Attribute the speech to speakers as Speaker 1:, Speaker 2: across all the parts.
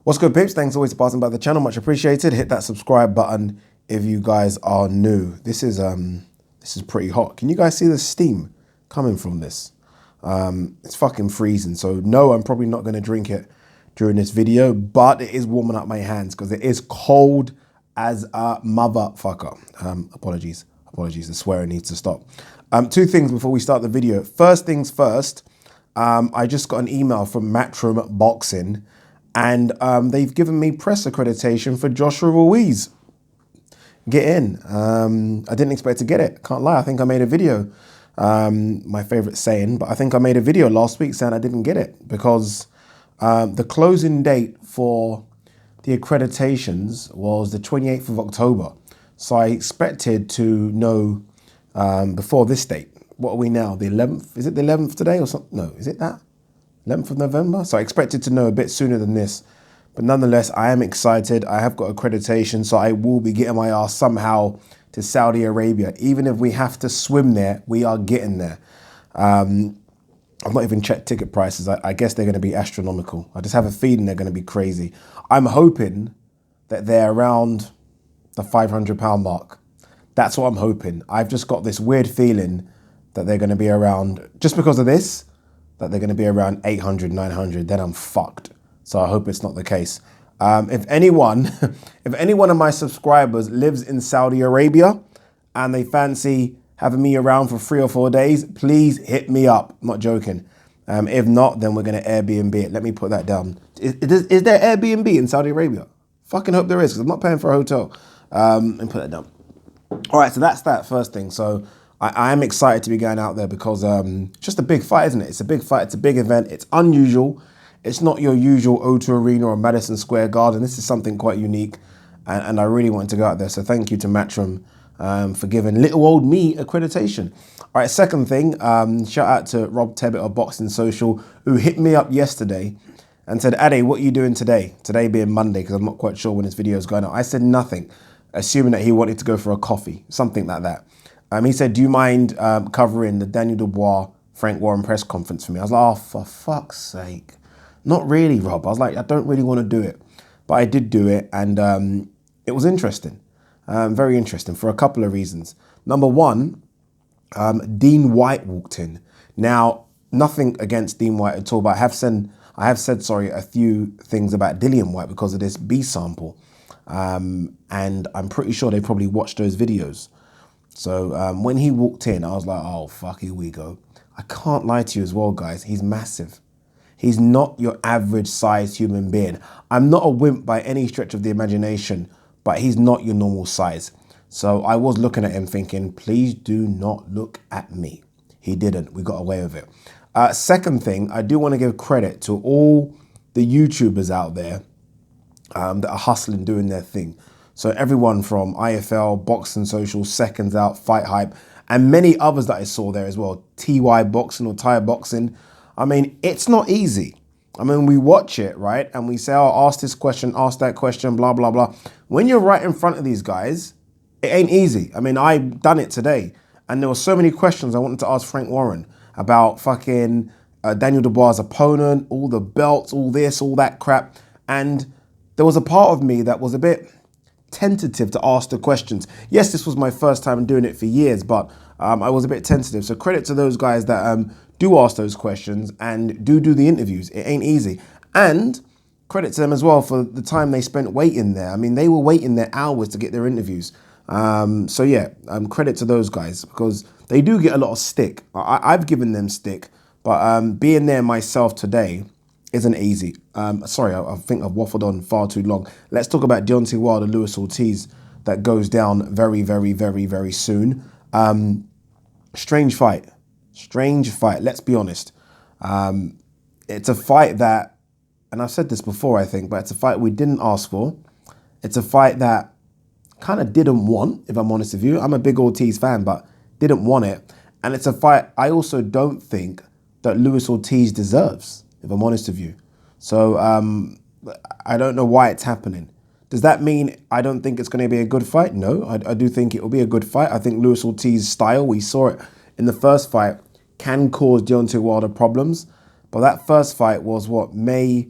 Speaker 1: What's good, peeps? Thanks always for passing by the channel. Much appreciated. Hit that subscribe button if you guys are new. This is pretty hot. Can you guys see the steam coming from this? It's fucking freezing. So no, I'm probably not going to drink it during this video, but it is warming up my hands because it is cold as a motherfucker. Apologies. The swearing needs to stop. Two things before we start the video. First things first, I just got an email from Matchroom Boxing, and they've given me press accreditation for Joshua Ruiz. Get in. I didn't expect to get it. Can't lie. I think I made a video, my favorite saying, but I think I made a video last week saying I didn't get it because the closing date for the accreditations was the 28th of October. So I expected to know before this date. What are we now? The 11th? Is it the 11th today or something? No, is it that? 11th of November. So I expected to know a bit sooner than this. But nonetheless, I am excited. I have got accreditation, so I will be getting my ass somehow to Saudi Arabia. Even if we have to swim there, we are getting there. I've not even checked ticket prices. I guess they're going to be astronomical. I just have a feeling they're going to be crazy. I'm hoping that they're around the £500 mark. That's what I'm hoping. I've just got this weird feeling that they're going to be around, just because of this, that they're going to be around 800, 900, then I'm fucked. So I hope it's not the case. If any one of my subscribers lives in Saudi Arabia and they fancy having me around for 3 or 4 days, please hit me up. I'm not joking. If not, then we're going to Airbnb it. Let me put that down. Is there Airbnb in Saudi Arabia? Fucking hope there is, because I'm not paying for a hotel. And put that down. All right, so that's that first thing. So I am excited to be going out there because it's just a big fight, isn't it? It's a big fight. It's a big event. It's unusual. It's not your usual O2 Arena or Madison Square Garden. This is something quite unique, and I really wanted to go out there. So thank you to Matchroom for giving little old me accreditation. All right, second thing, shout out to Rob Tebbit of Boxing Social, who hit me up yesterday and said, Ade, what are you doing today? Today being Monday, because I'm not quite sure when this video is going out. I said nothing, assuming that he wanted to go for a coffee, something like that. He said, do you mind covering the Daniel Dubois, Frank Warren press conference for me? I was like, oh, for fuck's sake. Not really, Rob. I was like, I don't really want to do it. But I did do it, and it was interesting. Very interesting for a couple of reasons. Number one, Dean White walked in. Now, nothing against Dean White at all, but I have said a few things about Dillian White because of this B sample. And I'm pretty sure they probably watched those videos. So when he walked in, I was like, oh, fuck, here we go. I can't lie to you as well, guys. He's massive. He's not your average sized human being. I'm not a wimp by any stretch of the imagination, but he's not your normal size. So I was looking at him thinking, please do not look at me. He didn't. We got away with it. Second thing, I do want to give credit to all the YouTubers out there that are hustling, doing their thing. So everyone from IFL, Boxing Social, Seconds Out, Fight Hype, and many others that I saw there as well. TY Boxing or Thai Boxing. I mean, it's not easy. I mean, we watch it, right? And we say, oh, ask this question, ask that question, blah, blah, blah. When you're right in front of these guys, it ain't easy. I mean, I've done it today. And there were so many questions I wanted to ask Frank Warren about fucking Daniel Dubois' opponent, all the belts, all this, all that crap. And there was a part of me that was a bit tentative to ask the questions. Yes, this was my first time doing it for years, but I was a bit tentative. So credit to those guys that do ask those questions and do the interviews. It ain't easy. And credit to them as well for the time they spent waiting there. I mean, they were waiting there hours to get their interviews. So yeah, credit to those guys because they do get a lot of stick. I've given them stick, but being there myself today isn't easy. Sorry, I think I've waffled on far too long. Let's talk about Deontay Wilder, Luis Ortiz, that goes down very, very, very, very soon. Strange fight. Let's be honest. It's a fight that, and I've said this before, I think, but it's a fight we didn't ask for. It's a fight that kind of didn't want, if I'm honest with you. I'm a big Ortiz fan, but didn't want it. And it's a fight I also don't think that Luis Ortiz deserves, if I'm honest with you. So I don't know why it's happening. Does that mean I don't think it's going to be a good fight? No, I do think it will be a good fight. I think Luis Ortiz's style, we saw it in the first fight, can cause Deontay Wilder problems. But that first fight was, what, May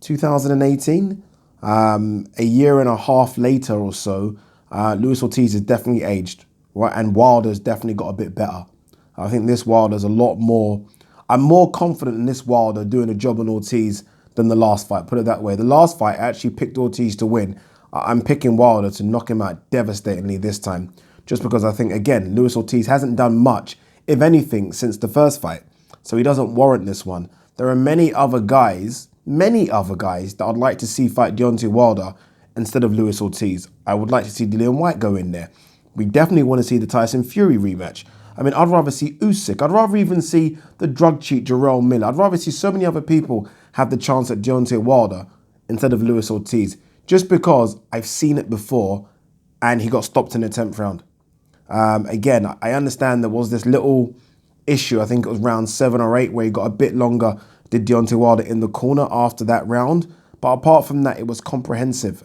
Speaker 1: 2018? A year and a half later or so, Luis Ortiz is definitely aged, right? And Wilder's definitely got a bit better. I think this Wilder's a lot more. I'm more confident in this Wilder doing a job on Ortiz than the last fight. Put it that way. The last fight, I actually picked Ortiz to win. I'm picking Wilder to knock him out devastatingly this time, just because I think, again, Luis Ortiz hasn't done much, if anything, since the first fight. So he doesn't warrant this one. There are many other guys that I'd like to see fight Deontay Wilder instead of Luis Ortiz. I would like to see Dillian Whyte go in there. We definitely want to see the Tyson Fury rematch. I mean, I'd rather see Usyk. I'd rather even see the drug cheat Jarrell Miller. I'd rather see so many other people have the chance at Deontay Wilder instead of Luis Ortiz, just because I've seen it before and he got stopped in the 10th round. Again, I understand there was this little issue, I think it was round 7 or 8, where he got a bit longer, did Deontay Wilder in the corner after that round. But apart from that, it was comprehensive.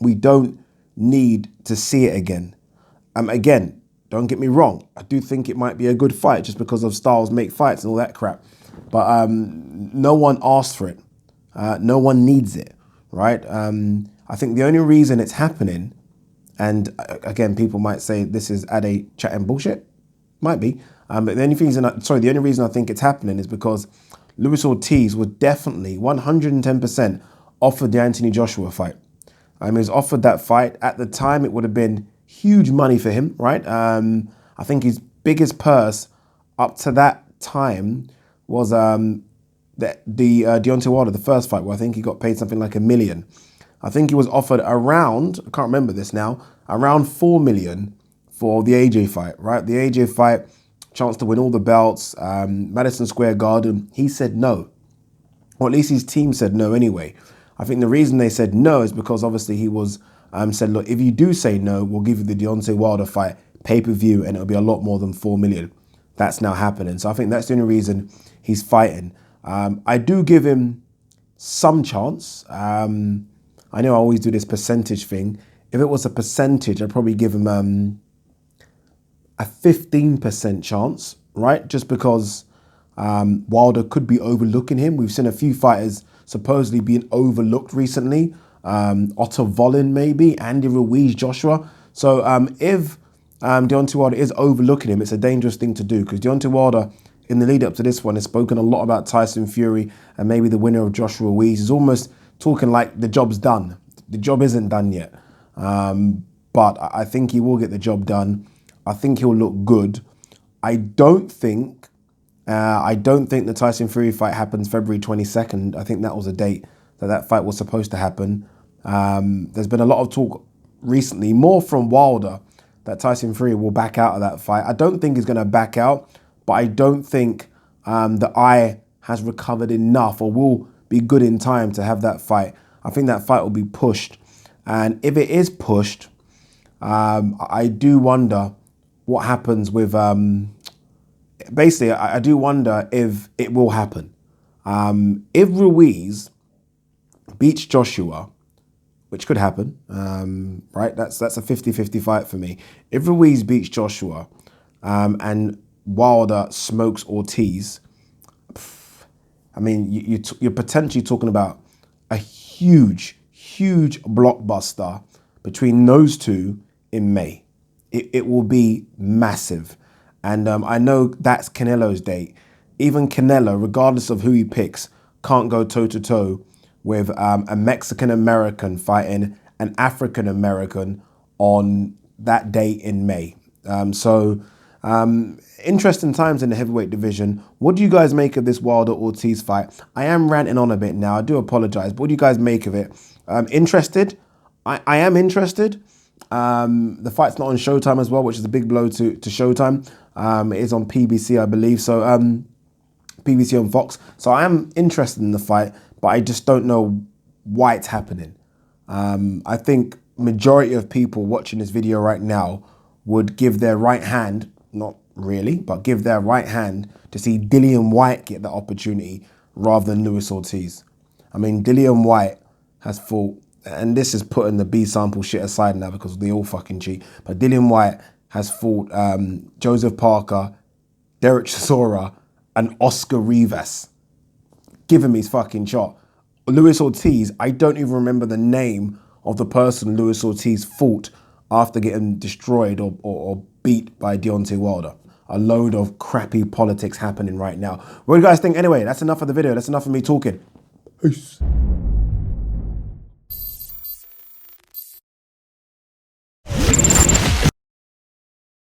Speaker 1: We don't need to see it again. Again, don't get me wrong. I do think it might be a good fight just because of styles make fights and all that crap. But no one asked for it. No one needs it, right? I think the only reason it's happening, and again, people might say this is Ade chatting bullshit. Might be. But the only reason I think it's happening is because Luis Ortiz was definitely 110% offered the Anthony Joshua fight. He was offered that fight. At the time, it would have been huge money for him, right? I think his biggest purse up to that time was the Deontay Wilder, the first fight, where I think he got paid something like $1 million. I think he was offered around, I can't remember this now, around $4 million for the AJ fight, right? The AJ fight, chance to win all the belts, Madison Square Garden. He said no, or at least his team said no anyway. I think the reason they said no is because obviously he was said, look, if you do say no, we'll give you the Deontay Wilder fight pay-per-view and it'll be a lot more than $4 million. That's now happening. So I think that's the only reason he's fighting. I do give him some chance. I know I always do this percentage thing. If it was a percentage, I'd probably give him a 15% chance, right? Just because Wilder could be overlooking him. We've seen a few fighters supposedly being overlooked recently. Otto Volin maybe, Andy Ruiz, Joshua. So if Deontay Wilder is overlooking him, it's a dangerous thing to do, because Deontay Wilder, in the lead up to this one, has spoken a lot about Tyson Fury and maybe the winner of Joshua Ruiz. He's almost talking like the job's done. The job isn't done yet. But I think he will get the job done. I think he'll look good. I don't think the Tyson Fury fight happens February 22nd. I think that was a date that fight was supposed to happen. There's been a lot of talk recently, more from Wilder, that Tyson Fury will back out of that fight. I don't think he's going to back out, but I don't think the eye has recovered enough or will be good in time to have that fight. I think that fight will be pushed. And if it is pushed, I do wonder what happens with... basically, I do wonder if it will happen. If Ruiz beats Joshua, which could happen, right? That's a 50-50 fight for me. If Ruiz beats Joshua and Wilder smokes Ortiz, I mean, you're potentially talking about a huge blockbuster between those two in May. It will be massive. And I know that's Canelo's date. Even Canelo, regardless of who he picks, can't go toe-to-toe with a Mexican-American fighting an African-American on that date in May. Interesting times in the heavyweight division. What do you guys make of this Wilder-Ortiz fight? I am ranting on a bit now. I do apologize. But what do you guys make of it? Interested? I am interested. The fight's not on Showtime as well, which is a big blow to Showtime. It is on PBC, I believe. So PBC on Fox. So I am interested in the fight, but I just don't know why it's happening. I think majority of people watching this video right now would give their right hand, not really, but give their right hand to see Dillian Whyte get the opportunity rather than Luis Ortiz. I mean, Dillian Whyte has fought, and this is putting the B sample shit aside now because they all fucking cheat, but Dillian Whyte has fought Joseph Parker, Derek Chisora, and Oscar Rivas. Give him his fucking shot. Luis Ortiz, I don't even remember the name of the person Luis Ortiz fought after getting destroyed or beat by Deontay Wilder. A load of crappy politics happening right now. What do you guys think? Anyway, that's enough of the video. That's enough of me talking. Peace.